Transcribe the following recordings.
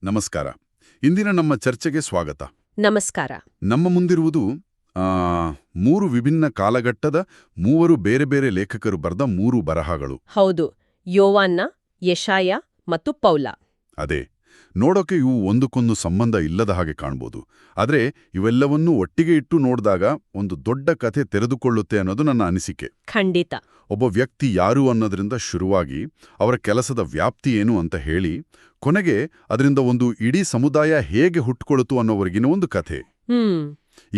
ನಮಸ್ಕಾರ. ಇಂದಿನ ನಮ್ಮ ಚರ್ಚೆಗೆ ಸ್ವಾಗತ. ನಮಸ್ಕಾರ. ನಮ್ಮ ಮುಂದಿರುವುದು 3 ವಿಭಿನ್ನ ಕಾಲಘಟ್ಟದ 3 ಬೇರೆ ಬೇರೆ ಲೇಖಕರು ಬರೆದ 3 ಬರಹಗಳು. ಹೌದು, ಯೋವಾನ್ನ, ಯೆಶಾಯ ಮತ್ತು ಪೌಲ. ಅದೇ, ನೋಡೋಕೆ ಇವು ಒಂದಕ್ಕೊಂದು ಸಂಬಂಧ ಇಲ್ಲದ ಹಾಗೆ ಕಾಣ್ಬೋದು. ಆದರೆ ಇವೆಲ್ಲವನ್ನೂ ಒಟ್ಟಿಗೆ ಇಟ್ಟು ನೋಡಿದಾಗ ಒಂದು ದೊಡ್ಡ ಕಥೆ ತೆರೆದುಕೊಳ್ಳುತ್ತೆ ಅನ್ನೋದು ನನ್ನ ಅನಿಸಿಕೆ. ಖಂಡಿತ. ಒಬ್ಬ ವ್ಯಕ್ತಿ ಯಾರು ಅನ್ನೋದ್ರಿಂದ ಶುರುವಾಗಿ ಅವರ ಕೆಲಸದ ವ್ಯಾಪ್ತಿ ಏನು ಅಂತ ಹೇಳಿ ಕೊನೆಗೆ ಅದರಿಂದ ಒಂದು ಇಡೀ ಸಮುದಾಯ ಹೇಗೆ ಹುಟ್ಟುಕೊಳ್ತು ಅನ್ನೋವರೆಗಿನ ಒಂದು ಕಥೆ.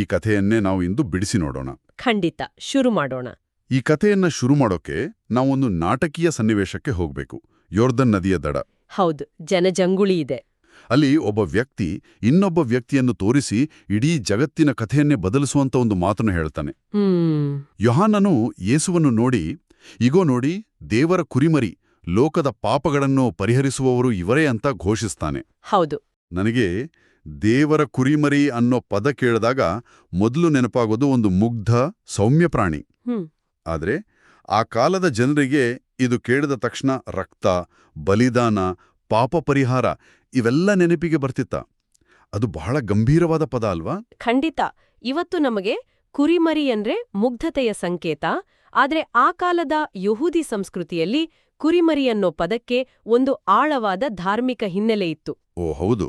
ಈ ಕಥೆಯನ್ನೇ ನಾವು ಇಂದು ಬಿಡಿಸಿ ನೋಡೋಣ. ಖಂಡಿತ, ಶುರು ಮಾಡೋಣ. ಈ ಕಥೆಯನ್ನ ಶುರು ಮಾಡೋಕೆ ನಾವೊಂದು ನಾಟಕೀಯ ಸನ್ನಿವೇಶಕ್ಕೆ ಹೋಗ್ಬೇಕು. ಯೋರ್ದನ್ ನದಿಯ ದಡ. ಹೌದು, ಜನಜಂಗುಳಿ ಇದೆ. ಅಲ್ಲಿ ಒಬ್ಬ ವ್ಯಕ್ತಿ ಇನ್ನೊಬ್ಬ ವ್ಯಕ್ತಿಯನ್ನು ತೋರಿಸಿ ಇಡೀ ಜಗತ್ತಿನ ಕಥೆಯನ್ನೇ ಬದಲಿಸುವಂತ ಒಂದು ಮಾತನ್ನು ಹೇಳ್ತಾನೆ. ಯೋಹಾನನು ಯೇಸುವನ್ನು ನೋಡಿ, ಇಗೋ ನೋಡಿ, ದೇವರ ಕುರಿಮರಿ, ಲೋಕದ ಪಾಪಗಳನ್ನು ಪರಿಹರಿಸುವವರು ಇವರೇ ಅಂತ ಘೋಷಿಸ್ತಾನೆ. ಹೌದು. ನನಗೆ ದೇವರ ಕುರಿಮರಿ ಅನ್ನೋ ಪದ ಕೇಳಿದಾಗ ಮೊದಲು ನೆನಪಾಗೋದು ಒಂದು ಮುಗ್ಧ ಸೌಮ್ಯ ಪ್ರಾಣಿ. ಆದ್ರೆ ಆ ಕಾಲದ ಜನರಿಗೆ ಇದು ಕೇಳಿದ ತಕ್ಷಣ ರಕ್ತ, ಬಲಿದಾನ, ಪಾಪ ಪರಿಹಾರ ಇವೆಲ್ಲ ನೆನಪಿಗೆ ಬರ್ತಿತ್ತ. ಅದು ಬಹಳ ಗಂಭೀರವಾದ ಪದ ಅಲ್ವಾ? ಖಂಡಿತ. ಇವತ್ತು ನಮಗೆ ಕುರಿಮರಿ ಅಂದ್ರೆ ಮುಗ್ಧತೆಯ ಸಂಕೇತ. ಆದ್ರೆ ಆ ಕಾಲದ ಯಹೂದಿ ಸಂಸ್ಕೃತಿಯಲ್ಲಿ ಕುರಿಮರಿ ಅನ್ನೋ ಪದಕ್ಕೆ ಒಂದು ಆಳವಾದ ಧಾರ್ಮಿಕ ಹಿನ್ನೆಲೆ ಇತ್ತು. ಓ ಹೌದು.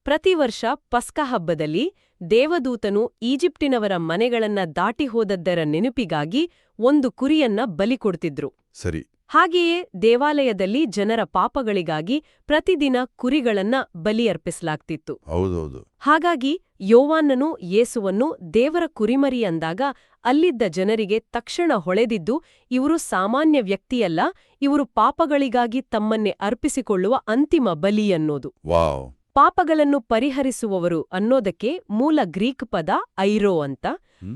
ಪ್ರತಿ ವರ್ಷ ಪಸ್ಕ ಹಬ್ಬದಲ್ಲಿ ದೇವದೂತನು ಈಜಿಪ್ಟಿನವರ ಮನೆಗಳನ್ನ ದಾಟಿ ಹೋದದ್ದರ ನೆನಪಿಗಾಗಿ ಒಂದು ಕುರಿಯನ್ನ ಬಲಿ ಕೊಡ್ತಿದ್ರು. ಸರಿ. ಹಾಗೆಯೇ ದೇವಾಲಯದಲ್ಲಿ ಜನರ ಪಾಪಗಳಿಗಾಗಿ ಪ್ರತಿದಿನ ಕುರಿಗಳನ್ನ ಬಲಿಯರ್ಪಿಸಲಾಗ್ತಿತ್ತು. ಹೌದೌದು. ಹಾಗಾಗಿ ಯೋವಾನನು ಯೇಸುವನ್ನು ದೇವರ ಕುರಿಮರಿ ಅಂದಾಗ ಅಲ್ಲಿದ್ದ ಜನರಿಗೆ ತಕ್ಷಣ ಹೊಳೆದಿದ್ದು, ಇವರು ಸಾಮಾನ್ಯ ವ್ಯಕ್ತಿಯಲ್ಲ, ಇವರು ಪಾಪಗಳಿಗಾಗಿ ತಮ್ಮನ್ನೇ ಅರ್ಪಿಸಿಕೊಳ್ಳುವ ಅಂತಿಮ ಬಲಿ ಅನ್ನೋದು. ವಾವ್. ಪಾಪಗಳನ್ನು ಪರಿಹರಿಸುವವರು ಅನ್ನೋದಕ್ಕೆ ಮೂಲ ಗ್ರೀಕ್ ಪದ ಐರೋ ಅಂತ.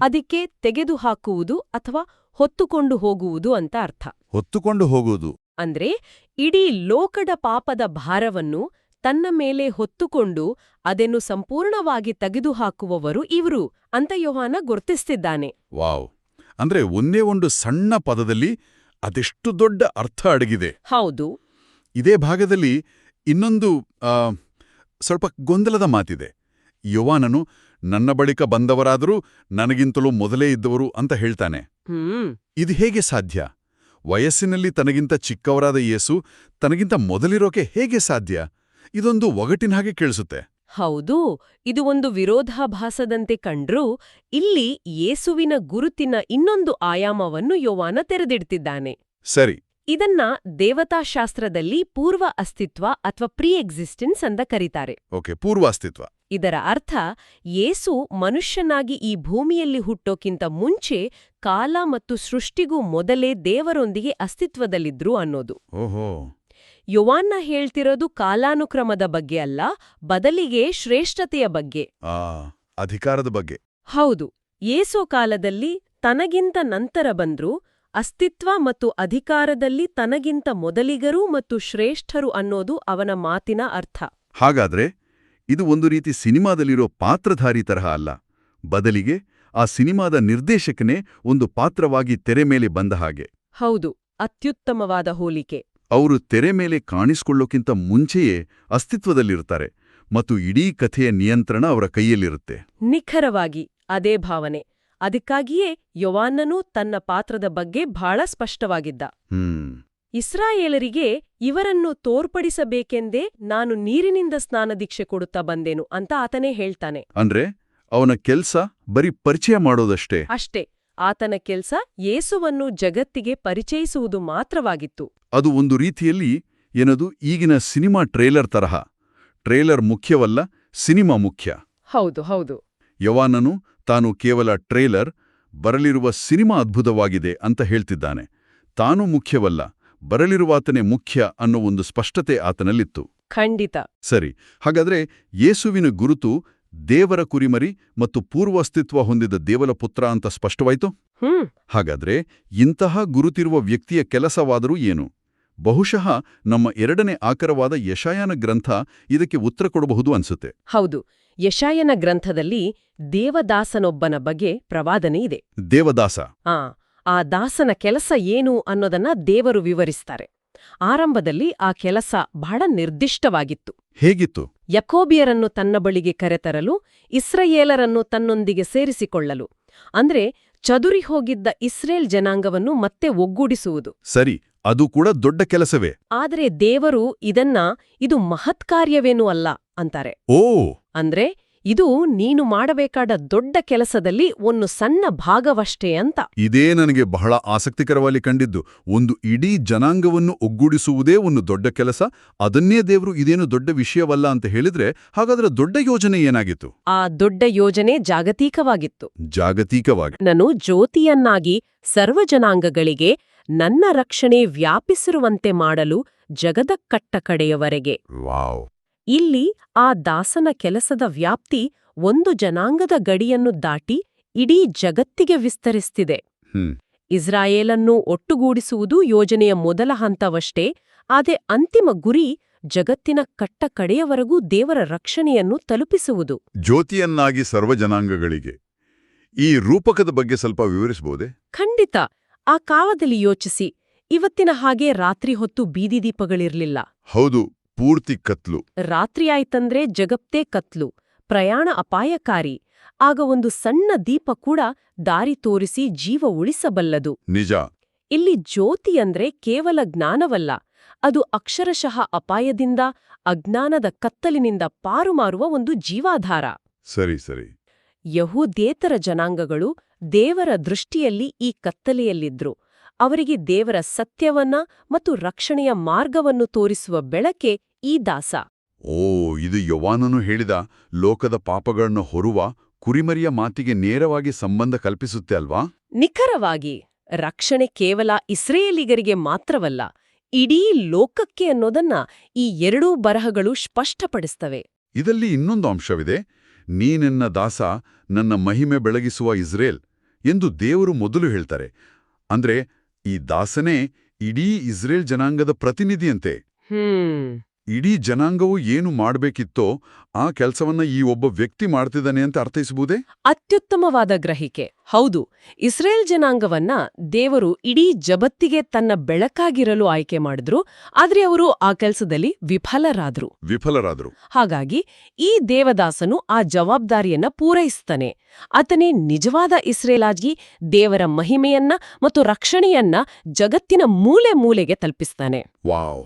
ಅದಕ್ಕೆ ತೆಗೆದುಹಾಕುವುದು ಅಥವಾ ಹೊತ್ತುಕೊಂಡು ಹೋಗುವುದು ಅಂತ ಅರ್ಥ. ಹೊತ್ತುಕೊಂಡು ಹೋಗುವುದು ಅಂದ್ರೆ ಇಡೀ ಲೋಕದ ಪಾಪದ ಭಾರವನ್ನು ತನ್ನ ಮೇಲೆ ಹೊತ್ತುಕೊಂಡು ಅದನ್ನು ಸಂಪೂರ್ಣವಾಗಿ ತೆಗೆದುಹಾಕುವವರು ಇವರು ಅಂತ ಯೋಹಾನ ಗುರ್ತಿಸ್ತಿದ್ದಾನೆ. ವಾವ್. ಅಂದ್ರೆ ಒಂದೇ ಒಂದು ಸಣ್ಣ ಪದದಲ್ಲಿ ಅದೆಷ್ಟು ದೊಡ್ಡ ಅರ್ಥ ಅಡಗಿದೆ. ಹೌದು. ಇದೇ ಭಾಗದಲ್ಲಿ ಇನ್ನೊಂದು ಸ್ವಲ್ಪ ಗೊಂದಲದ ಮಾತಿದೆ. ಯೋವಾನನು ನನ್ನ ಬಳಿಕ ಬಂದವರಾದರೂ ನನಗಿಂತಲೂ ಮೊದಲೇ ಇದ್ದವರು ಅಂತ ಹೇಳ್ತಾನೆ. ಇದು ಹೇಗೆ ಸಾಧ್ಯ? ವಯಸ್ಸಿನಲ್ಲಿ ತನಗಿಂತ ಚಿಕ್ಕವರಾದ ಯೇಸು ತನಗಿಂತ ಮೊದಲಿರೋಕೆ ಹೇಗೆ ಸಾಧ್ಯ? ಇದೊಂದು ಒಗಟಿನ ಹಾಗೆ ಕೇಳಿಸುತ್ತೆ. ಹೌದು, ಇದು ಒಂದು ವಿರೋಧಾಭಾಸದಂತೆ ಕಂಡ್ರೂ ಇಲ್ಲಿ ಯೇಸುವಿನ ಗುರುತಿನ ಇನ್ನೊಂದು ಆಯಾಮವನ್ನು ಯೋವಾನ ತೆರೆದಿಡ್ತಿದ್ದಾನೆ. ಸರಿ. ಇದನ್ನ ದೇವತಾಶಾಸ್ತ್ರದಲ್ಲಿ ಪೂರ್ವ ಅಸ್ತಿತ್ವ ಅಥವಾ ಪ್ರೀ ಎಕ್ಸಿಸ್ಟೆನ್ಸ್ ಅಂತ ಕರೀತಾರೆ. ಓಕೆ, ಪೂರ್ವ ಅಸ್ತಿತ್ವ. ಇದರ ಅರ್ಥ ಯೇಸು ಮನುಷ್ಯನಾಗಿ ಈ ಭೂಮಿಯಲ್ಲಿ ಹುಟ್ಟೋಕ್ಕಿಂತ ಮುಂಚೆ ಕಾಲ ಮತ್ತು ಸೃಷ್ಟಿಗೂ ಮೊದಲೇ ದೇವರೊಂದಿಗೆ ಅಸ್ತಿತ್ವದಲ್ಲಿದ್ರು ಅನ್ನೋದು. ಓಹೋ. ಯೋವಾನ್ನ ಹೇಳ್ತಿರೋದು ಕಾಲಾನುಕ್ರಮದ ಬಗ್ಗೆ ಅಲ್ಲ, ಬದಲಿಗೆ ಶ್ರೇಷ್ಠತೆಯ ಬಗ್ಗೆ, ಅಧಿಕಾರದ ಬಗ್ಗೆ. ಹೌದು. ಯೇಸು ಕಾಲದಲ್ಲಿ ತನಗಿಂತ ನಂತರ ಬಂದ್ರು, ಅಸ್ತಿತ್ವ ಮತ್ತು ಅಧಿಕಾರದಲ್ಲಿ ತನಗಿಂತ ಮೊದಲಿಗರು ಮತ್ತು ಶ್ರೇಷ್ಠರು ಅನ್ನೋದು ಅವನ ಮಾತಿನ ಅರ್ಥ. ಹಾಗಾದ್ರೆ ಇದು ಒಂದು ರೀತಿ ಸಿನಿಮಾದಲ್ಲಿರೋ ಪಾತ್ರಧಾರಿ ತರಹ ಅಲ್ಲ, ಬದಲಿಗೆ ಆ ಸಿನಿಮಾದ ನಿರ್ದೇಶಕನೇ ಒಂದು ಪಾತ್ರವಾಗಿ ತೆರೆ ಮೇಲೆ ಬಂದ ಹಾಗೆ. ಹೌದು, ಅತ್ಯುತ್ತಮವಾದ ಹೋಲಿಕೆ. ಅವರು ತೆರೆ ಮೇಲೆ ಕಾಣಿಸ್ಕೊಳ್ಳೋಕ್ಕಿಂತ ಮುಂಚೆಯೇ ಅಸ್ತಿತ್ವದಲ್ಲಿರ್ತಾರೆ ಮತ್ತು ಇಡೀ ಕಥೆಯ ನಿಯಂತ್ರಣ ಅವರ ಕೈಯಲ್ಲಿರುತ್ತೆ. ನಿಖರವಾಗಿ ಅದೇ ಭಾವನೆ. ಅದಕ್ಕಾಗಿಯೇ ಯೋವಾನನೂ ತನ್ನ ಪಾತ್ರದ ಬಗ್ಗೆ ಬಹಳ ಸ್ಪಷ್ಟವಾಗಿದ್ದ. ಇಸ್ರಾಯೇಲರಿಗೆ ಇವರನ್ನು ತೋರ್ಪಡಿಸಬೇಕೆಂದೇ ನಾನು ನೀರಿನಿಂದ ಸ್ನಾನದೀಕ್ಷೆ ಕೊಡುತ್ತಾ ಬಂದೆನು ಅಂತ ಆತನೇ ಹೇಳ್ತಾನೆ. ಅಂದ್ರೆ ಅವನ ಕೆಲ್ಸ ಬರೀ ಪರಿಚಯ ಮಾಡೋದಷ್ಟೇ. ಅಷ್ಟೇ. ಆತನ ಕೆಲ್ಸ ಯೇಸುವನ್ನು ಜಗತ್ತಿಗೆ ಪರಿಚಯಿಸುವುದು ಮಾತ್ರವಾಗಿತ್ತು. ಅದು ಒಂದು ರೀತಿಯಲ್ಲಿ ಏನದು ಈಗಿನ ಸಿನಿಮಾ ಟ್ರೇಲರ್ ತರಹ. ಟ್ರೇಲರ್ ಮುಖ್ಯವಲ್ಲ, ಸಿನಿಮಾ ಮುಖ್ಯ. ಹೌದು ಹೌದು. ಯೋವಾನನು ತಾನು ಕೇವಲ ಟ್ರೇಲರ್, ಬರಲಿರುವ ಸಿನಿಮಾ ಅದ್ಭುತವಾಗಿದೆ ಅಂತ ಹೇಳ್ತಿದ್ದಾನೆ. ತಾನೂ ಮುಖ್ಯವಲ್ಲ, ಬರಲಿರುವಾತನೇ ಮುಖ್ಯ ಅನ್ನೋ ಒಂದು ಸ್ಪಷ್ಟತೆ ಆತನಲ್ಲಿತ್ತು. ಖಂಡಿತ. ಸರಿ. ಹಾಗಾದ್ರೆ ಯೇಸುವಿನ ಗುರುತು ದೇವರ ಕುರಿಮರಿ ಮತ್ತು ಪೂರ್ವಾಸ್ತಿತ್ವ ಹೊಂದಿದ ದೇವರ ಪುತ್ರ ಅಂತ ಸ್ಪಷ್ಟವಾಯ್ತು. ಹಾಗಾದ್ರೆ ಇಂತಹ ಗುರುತಿರುವ ವ್ಯಕ್ತಿಯ ಕೆಲಸವಾದರೂ ಏನು? ಬಹುಶಃ ನಮ್ಮ 2ನೇ ಆಕರವಾದ ಯೆಶಾಯನ ಗ್ರಂಥ ಇದಕ್ಕೆ ಉತ್ತರ ಕೊಡಬಹುದು ಅನ್ಸುತ್ತೆ. ಹೌದು. ಯೆಶಾಯನ ಗ್ರಂಥದಲ್ಲಿ ದೇವದಾಸನೊಬ್ಬನ ಬಗ್ಗೆ ಪ್ರವಾದನೆ ಇದೆ. ದೇವದಾಸ. ಆ ದಾಸನ ಕೆಲಸ ಏನು ಅನ್ನೋದನ್ನ ದೇವರು ವಿವರಿಸ್ತಾರೆ. ಆರಂಭದಲ್ಲಿ ಆ ಕೆಲಸ ಬಹಳ ನಿರ್ದಿಷ್ಟವಾಗಿತ್ತು. ಹೇಗಿತ್ತು? ಯಾಕೋಬಿಯರನ್ನು ತನ್ನ ಬಳಿಗೆ ಕರೆತರಲು, ಇಸ್ರಾಯೇಲರನ್ನು ತನ್ನೊಂದಿಗೆ ಸೇರಿಸಿಕೊಳ್ಳಲು. ಅಂದ್ರೆ ಚದುರಿ ಹೋಗಿದ್ದ ಇಸ್ರೇಲ್ ಜನಾಂಗವನ್ನು ಮತ್ತೆ ಒಗ್ಗೂಡಿಸುವುದು. ಸರಿ, ಅದು ಕೂಡ ದೊಡ್ಡ ಕೆಲಸವೇ. ಆದರೆ ದೇವರು ಇದು ಮಹತ್ಕಾರ್ಯವೇನೂ ಅಲ್ಲ ಅಂತಾರೆ. ಓ, ಅಂದ್ರೆ ಇದು ನೀನು ಮಾಡಬೇಕಾದ ದೊಡ್ಡ ಕೆಲಸದಲ್ಲಿ ಒಂದು ಸಣ್ಣ ಭಾಗವಷ್ಟೇ ಅಂತ. ಇದೇ ನನಗೆ ಬಹಳ ಆಸಕ್ತಿಕರವಾಗಿ ಕಂಡಿದ್ದು. ಒಂದು ಇಡೀ ಜನಾಂಗವನ್ನು ಒಗ್ಗೂಡಿಸುವುದೇ ಒಂದು ದೊಡ್ಡ ಕೆಲಸ. ಅದನ್ನೇ ದೇವರು ಇದೇನು ದೊಡ್ಡ ವಿಷಯವಲ್ಲ ಅಂತ ಹೇಳಿದ್ರೆ, ಹಾಗಾದ್ರೆ ದೊಡ್ಡ ಯೋಜನೆ ಏನಾಗಿತ್ತು? ಆ ದೊಡ್ಡ ಯೋಜನೆ ಜಾಗತಿಕವಾಗಿತ್ತು. ಜಾಗತಿಕವಾಗಿ ನಾನು ಜ್ಯೋತಿಯನ್ನಾಗಿ ಸರ್ವಜನಾಂಗಗಳಿಗೆ ನನ್ನ ರಕ್ಷಣೆ ವ್ಯಾಪಿಸಿರುವಂತೆ ಮಾಡಲು ಜಗದ ಕಟ್ಟಕಡೆಯವರೆಗೆ. ವಾವ್! ಇಲ್ಲಿ ಆ ದಾಸನ ಕೆಲಸದ ವ್ಯಾಪ್ತಿ ಒಂದು ಜನಾಂಗದ ಗಡಿಯನ್ನು ದಾಟಿ ಇಡೀ ಜಗತ್ತಿಗೆ ವಿಸ್ತರಿಸ್ತಿದೆ. ಇಸ್ರಾಯೇಲನ್ನು ಒಟ್ಟುಗೂಡಿಸುವುದು ಯೋಜನೆಯ ಮೊದಲ ಹಂತವಷ್ಟೇ, ಆದರೆ ಅಂತಿಮ ಗುರಿ ಜಗತ್ತಿನ ಕಟ್ಟಕಡೆಯವರೆಗೂ ದೇವರ ರಕ್ಷಣೆಯನ್ನು ತಲುಪಿಸುವುದು. ಜ್ಯೋತಿಯನ್ನಾಗಿ ಸರ್ವಜನಾಂಗಗಳಿಗೆ. ಈ ರೂಪಕದ ಬಗ್ಗೆ ಸ್ವಲ್ಪ ವಿವರಿಸಬಹುದೇ? ಖಂಡಿತ. ಆ ಕಾಲದಲ್ಲಿ ಯೋಚಿಸಿ, ಇವತ್ತಿನ ಹಾಗೆ ರಾತ್ರಿ ಹೊತ್ತು ಬೀದಿ ದೀಪಗಳಿರ್ಲಿಲ್ಲ. ಹೌದು, ಪೂರ್ತಿ ಕತ್ಲು. ರಾತ್ರಿ ಆಯ್ತಂದ್ರೆ ಜಗತ್ತೇ ಕತ್ಲು, ಪ್ರಯಾಣ ಅಪಾಯಕಾರಿ. ಆಗ ಒಂದು ಸಣ್ಣ ದೀಪ ಕೂಡ ದಾರಿ ತೋರಿಸಿ ಜೀವ ಉಳಿಸಬಲ್ಲದು. ನಿಜ. ಇಲ್ಲಿ ಜ್ಯೋತಿ ಅಂದ್ರೆ ಕೇವಲ ಜ್ಞಾನವಲ್ಲ, ಅದು ಅಕ್ಷರಶಃ ಅಪಾಯದಿಂದ, ಅಜ್ಞಾನದ ಕತ್ತಲಿನಿಂದ ಪಾರುಮಾರುವ ಒಂದು ಜೀವಾಧಾರ. ಸರಿ ಸರಿ. ಯಹೂದೇತರ ಜನಾಂಗಗಳು ದೇವರ ದೃಷ್ಟಿಯಲ್ಲಿ ಈ ಕತ್ತಲೆಯಲ್ಲಿದ್ರು. ಅವರಿಗೆ ದೇವರ ಸತ್ಯವನ್ನ ಮತ್ತು ರಕ್ಷಣೆಯ ಮಾರ್ಗವನ್ನು ತೋರಿಸುವ ಬೆಳಕೆ ಈ ದಾಸ. ಓ, ಇದು ಯೋವಾನನು ಹೇಳಿದ ಲೋಕದ ಪಾಪಗಳನ್ನು ಹೊರುವ ಕುರಿಮರಿಯ ಮಾತಿಗೆ ನೇರವಾಗಿ ಸಂಬಂಧ ಕಲ್ಪಿಸುತ್ತೆ ಅಲ್ವಾ? ನಿಖರವಾಗಿ. ರಕ್ಷಣೆ ಕೇವಲ ಇಸ್ರೇಲಿಗರಿಗೆ ಮಾತ್ರವಲ್ಲ, ಇಡೀ ಲೋಕಕ್ಕೆ ಅನ್ನೋದನ್ನ ಈ ಎರಡೂ ಬರಹಗಳು ಸ್ಪಷ್ಟಪಡಿಸ್ತವೆ. ಇದರಲ್ಲಿ ಇನ್ನೊಂದು ಅಂಶವಿದೆ. ನೀನೆನ್ನ ದಾಸ, ನನ್ನ ಮಹಿಮೆ ಬೆಳಗಿಸುವ ಇಸ್ರೇಲ್ ಎಂದು ದೇವರು ಮೊದಲು ಹೇಳ್ತಾರೆ. ಅಂದ್ರೆ ಈ ದಾಸನೇ ಇಡೀ ಇಸ್ರೇಲ್ ಜನಾಂಗದ ಪ್ರತಿನಿಧಿಯಂತೆ. ಇಡೀ ಜನಾಂಗವು ಏನು ಮಾಡಬೇಕಿತ್ತೋ ಆ ಕೆಲಸವನ್ನ ಈ ಒಬ್ಬ ವ್ಯಕ್ತಿ ಮಾಡ್ತಿದ್ದಾನೆ ಅಂತ ಅರ್ಥೈಸಬಹುದೇ? ಅತ್ಯುತ್ತಮವಾದ ಗ್ರಹಿಕೆ. ಹೌದು, ಇಸ್ರೇಲ್ ಜನಾಂಗವನ್ನ ದೇವರು ಇಡೀ ಜಗತ್ತಿಗೆ ತನ್ನ ಬೆಳಕಾಗಿರಲು ಆಯ್ಕೆ ಮಾಡಿದ್ರು, ಆದ್ರೆ ಅವರು ಆ ಕೆಲಸದಲ್ಲಿ ವಿಫಲರಾದ್ರು. ಹಾಗಾಗಿ ಈ ದೇವದಾಸನು ಆ ಜವಾಬ್ದಾರಿಯನ್ನ ಪೂರೈಸ್ತಾನೆ. ಆತನೇ ನಿಜವಾದ ಇಸ್ರೇಲಾಗಿ ದೇವರ ಮಹಿಮೆಯನ್ನ ಮತ್ತು ರಕ್ಷಣೆಯನ್ನ ಜಗತ್ತಿನ ಮೂಲೆ ಮೂಲೆಗೆ ತಲುಪಿಸ್ತಾನೆ. ವಾವ್!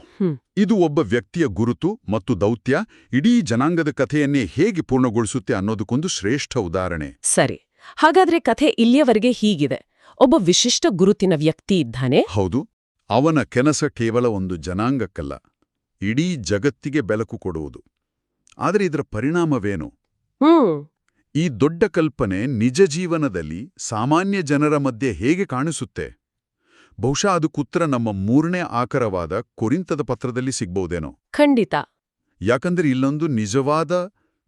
ಇದು ಒಬ್ಬ ವ್ಯಕ್ತಿಯ ಗುರುತು ಮತ್ತು ದೌತ್ಯ ಇಡೀ ಜನಾಂಗದ ಕಥೆಯನ್ನೇ ಹೇಗೆ ಪೂರ್ಣಗೊಳಿಸುತ್ತೆ ಅನ್ನೋದಕ್ಕೊಂದು ಶ್ರೇಷ್ಠ ಉದಾಹರಣೆ. ಸರಿ, ಹಾಗಾದ್ರೆ ಕಥೆ ಇಲ್ಲಿಯವರೆಗೆ ಹೀಗಿದೆ. ಒಬ್ಬ ವಿಶಿಷ್ಟ ಗುರುತಿನ ವ್ಯಕ್ತಿ ಇದ್ದಾನೆ. ಹೌದು. ಅವನ ಕೆಲಸ ಕೇವಲ ಒಂದು ಜನಾಂಗಕ್ಕಲ್ಲ, ಇಡೀ ಜಗತ್ತಿಗೆ ಬೆಳಕು ಕೊಡುವುದು. ಆದರೆ ಇದರ ಪರಿಣಾಮವೇನು? ಈ ದೊಡ್ಡ ಕಲ್ಪನೆ ನಿಜ ಜೀವನದಲ್ಲಿ ಸಾಮಾನ್ಯ ಜನರ ಮಧ್ಯೆ ಹೇಗೆ ಕಾಣಿಸುತ್ತೆ? ಬಹುಶಃ ಅದಕ್ಕುತ್ತರ ನಮ್ಮ 3ನೇ ಆಕರವಾದ ಕೊರಿಂಥದ ಪತ್ರದಲ್ಲಿ ಸಿಗ್ಬಹುದೇನೋ? ಖಂಡಿತ. ಯಾಕಂದ್ರೆ ಇಲ್ಲೊಂದು ನಿಜವಾದ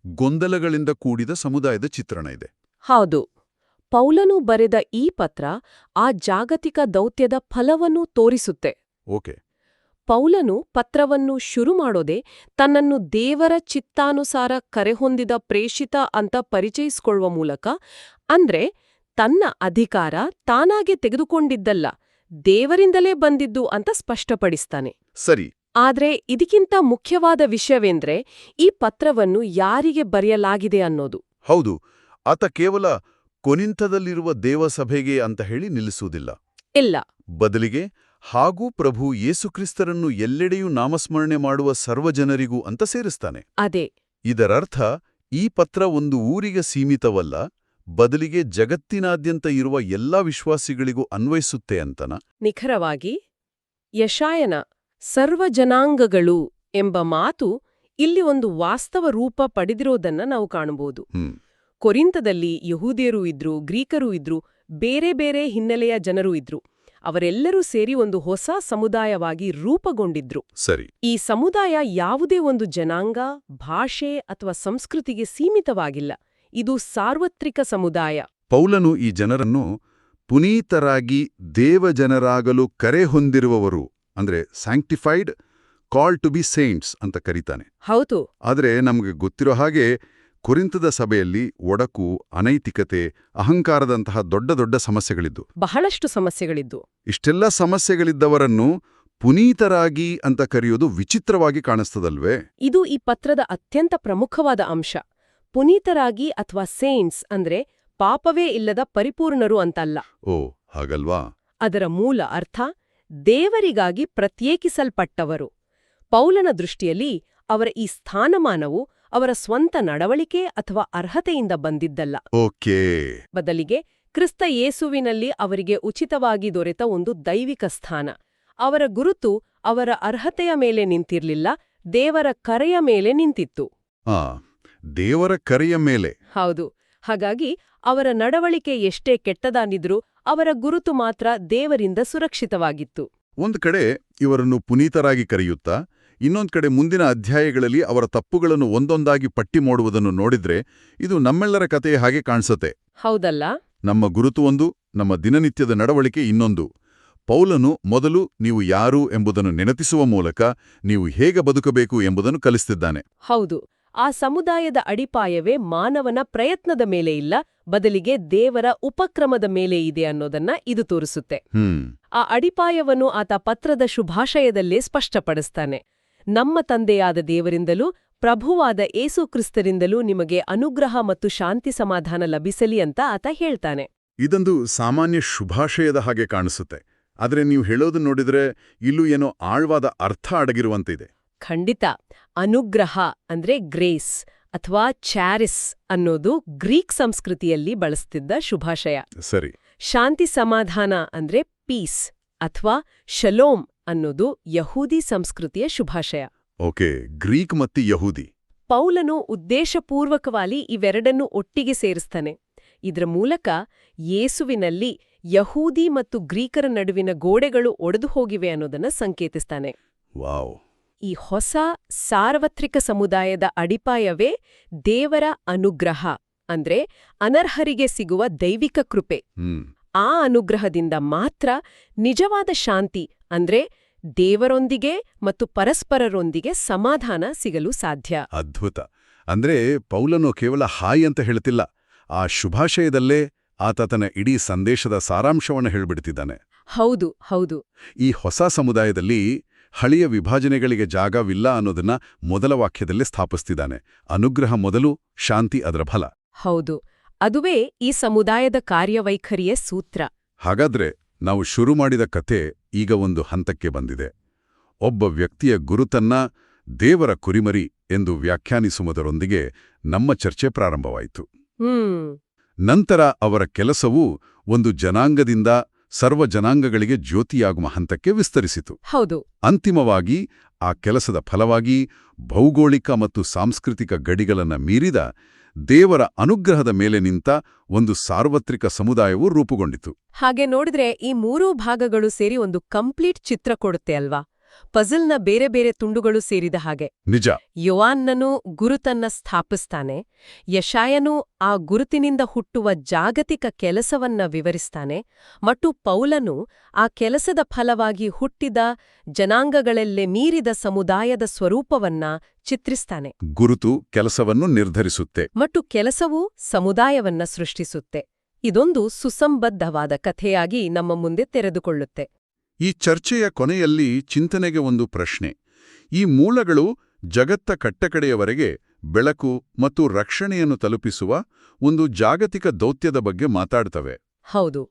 ಗೊಂದಲಗಳಿಂದ ಕೂಡಿದ ಸಮುದಾಯದ ಚಿತ್ರಣ ಇದೆ. ಹೌದು. ಪೌಲನು ಬರೆದ ಈ ಪತ್ರ ಆ ಜಾಗತಿಕ ದೌತ್ಯದ ಫಲವನ್ನು ತೋರಿಸುತ್ತೆ. ಓಕೆ. ಪೌಲನು ಪತ್ರವನ್ನು ಶುರು ಮಾಡೋದೇ ತನ್ನನ್ನು ದೇವರ ಚಿತ್ತಾನುಸಾರ ಕರೆಹೊಂದಿದ ಪ್ರೇಷಿತ ಅಂತ ಪರಿಚಯಿಸಿಕೊಳ್ಳುವ ಮೂಲಕ. ಅಂದ್ರೆ ತನ್ನ ಅಧಿಕಾರ ತಾನಾಗೆ ತೆಗೆದುಕೊಂಡಿದ್ದಲ್ಲ, ದೇವರಿಂದಲೇ ಬಂದಿದ್ದು ಅಂತ ಸ್ಪಷ್ಟಪಡಿಸ್ತಾನೆ. ಸರಿ. ಆದ್ರೆ ಇದಕ್ಕಿಂತ ಮುಖ್ಯವಾದ ವಿಷಯವೆಂದ್ರೆ ಈ ಪತ್ರವನ್ನು ಯಾರಿಗೆ ಬರೆಯಲಾಗಿದೆ ಅನ್ನೋದು. ಹೌದು, ಆತ ಕೇವಲ ಕೊರಿಂಥದಲ್ಲಿರುವ ದೇವಸಭೆಗೆ ಅಂತ ಹೇಳಿ ನಿಲ್ಲಿಸುವುದಿಲ್ಲ. ಇಲ್ಲ. ಬದಲಿಗೆ ಹಾಗೂ ಪ್ರಭು ಯೇಸುಕ್ರಿಸ್ತರನ್ನು ಎಲ್ಲೆಡೆಯೂ ನಾಮಸ್ಮರಣೆ ಮಾಡುವ ಸರ್ವಜನರಿಗೂ ಅಂತ ಸೇರಿಸ್ತಾನೆ. ಅದೇ. ಇದರರ್ಥ ಈ ಪತ್ರ ಒಂದು ಊರಿಗೆ ಸೀಮಿತವಲ್ಲ, ಬದಲಿಗೆ ಜಗತ್ತಿನಾದ್ಯಂತ ಇರುವ ಎಲ್ಲಾ ವಿಶ್ವಾಸಿಗಳಿಗೂ ಅನ್ವಯಿಸುತ್ತೆ ಅಂತನ. ನಿಖರವಾಗಿ. ಯಶಾಯನ ಸರ್ವಜನಾಂಗಗಳು ಎಂಬ ಮಾತು ಇಲ್ಲಿ ಒಂದು ವಾಸ್ತವ ರೂಪ ಪಡೆದಿರೋದನ್ನ ನಾವು ಕಾಣಬಹುದು. ಕೊರಿಂಥದಲ್ಲಿ ಯಹೂದ್ಯರೂ ಇದ್ರು, ಗ್ರೀಕರೂ ಇದ್ರು, ಬೇರೆ ಬೇರೆ ಹಿನ್ನೆಲೆಯ ಜನರೂ ಇದ್ರು. ಅವರೆಲ್ಲರೂ ಸೇರಿ ಒಂದು ಹೊಸ ಸಮುದಾಯವಾಗಿ ರೂಪುಗೊಂಡಿದ್ರು. ಸರಿ. ಈ ಸಮುದಾಯ ಯಾವುದೇ ಒಂದು ಜನಾಂಗ, ಭಾಷೆ ಅಥವಾ ಸಂಸ್ಕೃತಿಗೆ ಸೀಮಿತವಾಗಿಲ್ಲ. ಇದು ಸಾರ್ವತ್ರಿಕ ಸಮುದಾಯ. ಪೌಲನು ಈ ಜನರನ್ನು ಪುನೀತರಾಗಿ ದೇವಜನರಾಗಲು ಕರೆ ಹೊಂದಿರುವವರು, ಅಂದ್ರೆ sanctified, call to be saints ಅಂತ ಕರೀತಾನೆ. ಹೌದು. ಆದರೆ ನಮಗೆ ಗೊತ್ತಿರೋ ಹಾಗೆ ಕೊರಿಂಥದ ಸಭೆಯಲ್ಲಿ ಒಡಕು, ಅನೈತಿಕತೆ, ಅಹಂಕಾರದಂತಹ ದೊಡ್ಡ ದೊಡ್ಡ ಸಮಸ್ಯೆಗಳಿದ್ದು. ಬಹಳಷ್ಟು ಸಮಸ್ಯೆಗಳಿದ್ದು. ಇಷ್ಟೆಲ್ಲ ಸಮಸ್ಯೆಗಳಿದ್ದವರನ್ನು ಪುನೀತರಾಗಿ ಅಂತ ಕರೆಯೋದು ವಿಚಿತ್ರವಾಗಿ ಕಾಣಿಸ್ತದಲ್ವೇ? ಇದು ಈ ಪತ್ರದ ಅತ್ಯಂತ ಪ್ರಮುಖವಾದ ಅಂಶ. ಪುನೀತರಾಗಿ ಅಥವಾ ಸೇಂಟ್ಸ್ ಅಂದ್ರೆ ಪಾಪವೇ ಇಲ್ಲದ ಪರಿಪೂರ್ಣರು ಅಂತಲ್ಲ. ಓ ಹಾಗಲ್ವಾ? ಅದರ ಮೂಲ ಅರ್ಥ ದೇವರಿಗಾಗಿ ಪ್ರತ್ಯೇಕಿಸಲ್ಪಟ್ಟವರು. ಪೌಲನ ದೃಷ್ಟಿಯಲ್ಲಿ ಅವರ ಈ ಸ್ಥಾನಮಾನವು ಅವರ ಸ್ವಂತ ನಡವಳಿಕೆ ಅಥವಾ ಅರ್ಹತೆಯಿಂದ ಬಂದಿದ್ದಲ್ಲ. ಓಕೇ. ಬದಲಿಗೆ ಕ್ರಿಸ್ತ ಯೇಸುವಿನಲ್ಲಿ ಅವರಿಗೆ ಉಚಿತವಾಗಿ ದೊರೆತ ಒಂದು ದೈವಿಕ ಸ್ಥಾನ. ಅವರ ಗುರುತು ಅವರ ಅರ್ಹತೆಯ ಮೇಲೆ ನಿಂತಿರ್ಲಿಲ್ಲ, ದೇವರ ಕರೆಯ ಮೇಲೆ ನಿಂತಿತ್ತು. ದೇವರ ಕರೆಯ ಮೇಲೆ. ಹೌದು. ಹಾಗಾಗಿ ಅವರ ನಡವಳಿಕೆ ಎಷ್ಟೇ ಕೆಟ್ಟದಾಗಿದ್ರೂ ಅವರ ಗುರುತು ಮಾತ್ರ ದೇವರಿಂದ ಸುರಕ್ಷಿತವಾಗಿತ್ತು. ಒಂದು ಕಡೆ ಇವರನ್ನು ಪುನೀತರಾಗಿ ಕರೆಯುತ್ತಾ, ಇನ್ನೊಂದು ಕಡೆ ಮುಂದಿನ ಅಧ್ಯಾಯಗಳಲ್ಲಿ ಅವರ ತಪ್ಪುಗಳನ್ನು ಒಂದೊಂದಾಗಿ ಪಟ್ಟಿ ಮಾಡುವುದನ್ನು ನೋಡಿದ್ರೆ ಇದು ನಮ್ಮೆಲ್ಲರ ಕಥೆಯ ಹಾಗೆ ಕಾಣಿಸುತ್ತೆ. ಹೌದಲ್ಲ? ನಮ್ಮ ಗುರುತು ಒಂದು, ನಮ್ಮ ದಿನನಿತ್ಯದ ನಡವಳಿಕೆ ಇನ್ನೊಂದು. ಪೌಲನು ಮೊದಲು ನೀವು ಯಾರು ಎಂಬುದನ್ನು ನೆನಪಿಸುವ ಮೂಲಕ ನೀವು ಹೇಗೆ ಬದುಕಬೇಕು ಎಂಬುದನ್ನು ಕಲಿಸ್ತಿದ್ದಾನೆ. ಹೌದು. ಆ ಸಮುದಾಯದ ಅಡಿಪಾಯವೇ ಮಾನವನ ಪ್ರಯತ್ನದ ಮೇಲೆ ಇಲ್ಲ, ಬದಲಿಗೆ ದೇವರ ಉಪಕ್ರಮದ ಮೇಲೆ ಇದೆ ಅನ್ನೋದನ್ನ ಇದು ತೋರಿಸುತ್ತೆ. ಆ ಅಡಿಪಾಯವನ್ನು ಆತ ಪತ್ರದ ಶುಭಾಶಯದಲ್ಲೇ ಸ್ಪಷ್ಟಪಡಿಸ್ತಾನೆ. ನಮ್ಮ ತಂದೆಯಾದ ದೇವರಿಂದಲೂ ಪ್ರಭುವಾದ ಏಸು ಕ್ರಿಸ್ತರಿಂದಲೂ ನಿಮಗೆ ಅನುಗ್ರಹ ಮತ್ತು ಶಾಂತಿ ಸಮಾಧಾನ ಲಭಿಸಲಿ ಅಂತ ಆತ ಹೇಳ್ತಾನೆ. ಇದೊಂದು ಸಾಮಾನ್ಯ ಶುಭಾಶಯದ ಹಾಗೆ ಕಾಣಿಸುತ್ತೆ. ಆದರೆ ನೀವು ಹೇಳೋದು ನೋಡಿದ್ರೆ ಇಲ್ಲೂ ಏನೋ ಆಳ್ವಾದ ಅರ್ಥ ಅಡಗಿರುವಂತಿದೆ. ಖಂಡಿತ. ಅನುಗ್ರಹ ಅಂದ್ರೆ ಗ್ರೇಸ್ ಅಥವಾ ಚಾರಿಸ್ ಅನ್ನೋದು ಗ್ರೀಕ್ ಸಂಸ್ಕೃತಿಯಲ್ಲಿ ಬಳಸ್ತಿದ್ದ ಶುಭಾಶಯ. ಸರಿ. ಶಾಂತಿ ಸಮಾಧಾನ ಅಂದ್ರೆ ಪೀಸ್ ಅಥವಾ ಶಲೋಮ್ ಅನ್ನೋದು ಯಹೂದಿ ಸಂಸ್ಕೃತಿಯ ಶುಭಾಶಯ. ಓಕೆ, ಗ್ರೀಕ್ ಮತ್ತು ಯಹೂದಿ. ಪೌಲನು ಉದ್ದೇಶಪೂರ್ವಕವಾಗಿ ಇವೆರಡನ್ನೂ ಒಟ್ಟಿಗೆ ಸೇರಿಸ್ತಾನೆ. ಇದರ ಮೂಲಕ ಯೇಸುವಿನಲ್ಲಿ ಯಹೂದಿ ಮತ್ತು ಗ್ರೀಕರ ನಡುವಿನ ಗೋಡೆಗಳು ಒಡೆದು ಹೋಗಿವೆ ಅನ್ನೋದನ್ನ ಸಂಕೇತಿಸ್ತಾನೆ. ವಾವ್. ಈ ಹೊಸ ಸಾರ್ವತ್ರಿಕ ಸಮುದಾಯದ ಅಡಿಪಾಯವೇ ದೇವರ ಅನುಗ್ರಹ ಅಂದ್ರೆ ಅನರ್ಹರಿಗೆ ಸಿಗುವ ದೈವಿಕ ಕೃಪೆ. ಆ ಅನುಗ್ರಹದಿಂದ ಮಾತ್ರ ನಿಜವಾದ ಶಾಂತಿ ಅಂದ್ರೆ ದೇವರೊಂದಿಗೆ ಮತ್ತು ಪರಸ್ಪರರೊಂದಿಗೆ ಸಮಾಧಾನ ಸಿಗಲು ಸಾಧ್ಯ. ಅದ್ಭುತ. ಅಂದ್ರೆ ಪೌಲನು ಕೇವಲ ಹಾಯ್ ಅಂತ ಹೇಳ್ತಿಲ್ಲ, ಆ ಶುಭಾಶಯದಲ್ಲೇ ಆತ ತನ್ನ ಇಡೀ ಸಂದೇಶದ ಸಾರಾಂಶವನ್ನು ಹೇಳ್ಬಿಡ್ತಿದ್ದಾನೆ. ಹೌದು ಹೌದು. ಈ ಹೊಸ ಸಮುದಾಯದಲ್ಲಿ ಹಳೆಯ ವಿಭಾಜನೆಗಳಿಗೆ ಜಾಗವಿಲ್ಲ ಅನ್ನೋದನ್ನ ಮೊದಲ ವಾಕ್ಯದಲ್ಲೇ ಸ್ಥಾಪಿಸ್ತಿದ್ದಾನೆ. ಅನುಗ್ರಹ ಮೊದಲು, ಶಾಂತಿ ಅದರ ಫಲ. ಹೌದು. ಅದುವೇ ಈ ಸಮುದಾಯದ ಕಾರ್ಯವೈಖರಿಯ ಸೂತ್ರ. ಹಾಗಾದ್ರೆ ನಾವು ಶುರು ಮಾಡಿದ ಕಥೆ ಈಗ ಒಂದು ಹಂತಕ್ಕೆ ಬಂದಿದೆ. ಒಬ್ಬ ವ್ಯಕ್ತಿಯ ಗುರುತನ್ನ ದೇವರ ಕುರಿಮರಿ ಎಂದು ವ್ಯಾಖ್ಯಾನಿಸುವುದರೊಂದಿಗೆ ನಮ್ಮ ಚರ್ಚೆ ಪ್ರಾರಂಭವಾಯಿತು. ನಂತರ ಅವರ ಕೆಲಸವು ಒಂದು ಜನಾಂಗದಿಂದ ಸರ್ವ ಜನಾಂಗಗಳಿಗೆ ಜ್ಯೋತಿಯಾಗುವ ಹಂತಕ್ಕೆ ವಿಸ್ತರಿಸಿತು. ಹೌದು. ಅಂತಿಮವಾಗಿ ಆ ಕೆಲಸದ ಫಲವಾಗಿ ಭೌಗೋಳಿಕ ಮತ್ತು ಸಾಂಸ್ಕೃತಿಕ ಗಡಿಗಳನ್ನ ಮೀರಿದ ದೇವರ ಅನುಗ್ರಹದ ಮೇಲೆ ನಿಂತ ಒಂದು ಸಾರ್ವತ್ರಿಕ ಸಮುದಾಯವು ರೂಪುಗೊಂಡಿತು. ಹಾಗೆ ನೋಡಿದ್ರೆ ಈ ಮೂರೂ ಭಾಗಗಳು ಸೇರಿ ಒಂದು ಕಂಪ್ಲೀಟ್ ಚಿತ್ರ ಕೊಡುತ್ತೆ ಅಲ್ವಾ? ಪಜಲ್ನ ಬೇರೆ ಬೇರೆ ತುಂಡುಗಳು ಸೇರಿದ ಹಾಗೆ. ನಿಜ. ಯೋವಾನ್ನನು ಗುರುತನ್ನ ಸ್ಥಾಪಿಸ್ತಾನೆ, ಯಶಾಯನು ಆ ಗುರುತಿನಿಂದ ಹುಟ್ಟುವ ಜಾಗತಿಕ ಕೆಲಸವನ್ನ ವಿವರಿಸ್ತಾನೆ, ಮತ್ತು ಪೌಲನು ಆ ಕೆಲಸದ ಫಲವಾಗಿ ಹುಟ್ಟಿದ ಜನಾಂಗಗಳೆಲ್ಲೇ ಮೀರಿದ ಸಮುದಾಯದ ಸ್ವರೂಪವನ್ನ ಚಿತ್ರಿಸ್ತಾನೆ. ಗುರುತು ಕೆಲಸವನ್ನು ನಿರ್ಧರಿಸುತ್ತೆ ಮತ್ತು ಕೆಲಸವು ಸಮುದಾಯವನ್ನ ಸೃಷ್ಟಿಸುತ್ತೆ. ಇದೊಂದು ಸುಸಂಬದ್ಧವಾದ ಕಥೆಯಾಗಿ ನಮ್ಮ ಮುಂದೆ ತೆರೆದುಕೊಳ್ಳುತ್ತೆ. ಈ ಚರ್ಚೆಯ ಕೊನೆಯಲ್ಲಿ ಚಿಂತನೆಗೆ ಒಂದು ಪ್ರಶ್ನೆ. ಈ ಮೂಲಗಳು ಜಗತ್ತ ಕಟ್ಟಕಡೆಯವರೆಗೆ ಬೆಳಕು ಮತ್ತು ರಕ್ಷಣೆಯನ್ನು ತಲುಪಿಸುವ ಒಂದು ಜಾಗತಿಕ ದೌತ್ಯದ ಬಗ್ಗೆ ಮಾತಾಡ್ತವೆ. ಹೌದು.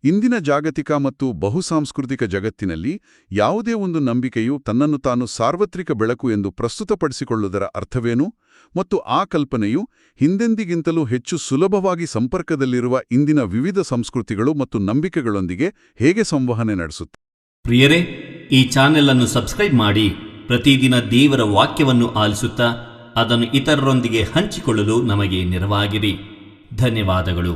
ಇಂದಿನ ಜಾಗತಿಕ ಮತ್ತು ಬಹುಸಾಂಸ್ಕೃತಿಕ ಜಗತ್ತಿನಲ್ಲಿ ಯಾವುದೇ ಒಂದು ನಂಬಿಕೆಯು ತನ್ನನ್ನು ತಾನು ಸಾರ್ವತ್ರಿಕ ಬೆಳಕು ಎಂದು ಪ್ರಸ್ತುತಪಡಿಸಿಕೊಳ್ಳುವುದರ ಅರ್ಥವೇನು, ಮತ್ತು ಆ ಕಲ್ಪನೆಯು ಹಿಂದೆಂದಿಗಿಂತಲೂ ಹೆಚ್ಚು ಸುಲಭವಾಗಿ ಸಂಪರ್ಕದಲ್ಲಿರುವ ಇಂದಿನ ವಿವಿಧ ಸಂಸ್ಕೃತಿಗಳು ಮತ್ತು ನಂಬಿಕೆಗಳೊಂದಿಗೆ ಹೇಗೆ ಸಂವಹನೆ ನಡೆಸುತ್ತೆ? ಪ್ರಿಯರೇ, ಈ ಚಾನೆಲ್ ಅನ್ನು ಸಬ್ಸ್ಕ್ರೈಬ್ ಮಾಡಿ ಪ್ರತಿದಿನ ದೇವರ ವಾಕ್ಯವನ್ನು ಆಲಿಸುತ್ತಾ ಅದನ್ನು ಇತರರೊಂದಿಗೆ ಹಂಚಿಕೊಳ್ಳಲು ನಮಗೆ ನೆರವಾಗಿರಿ. ಧನ್ಯವಾದಗಳು.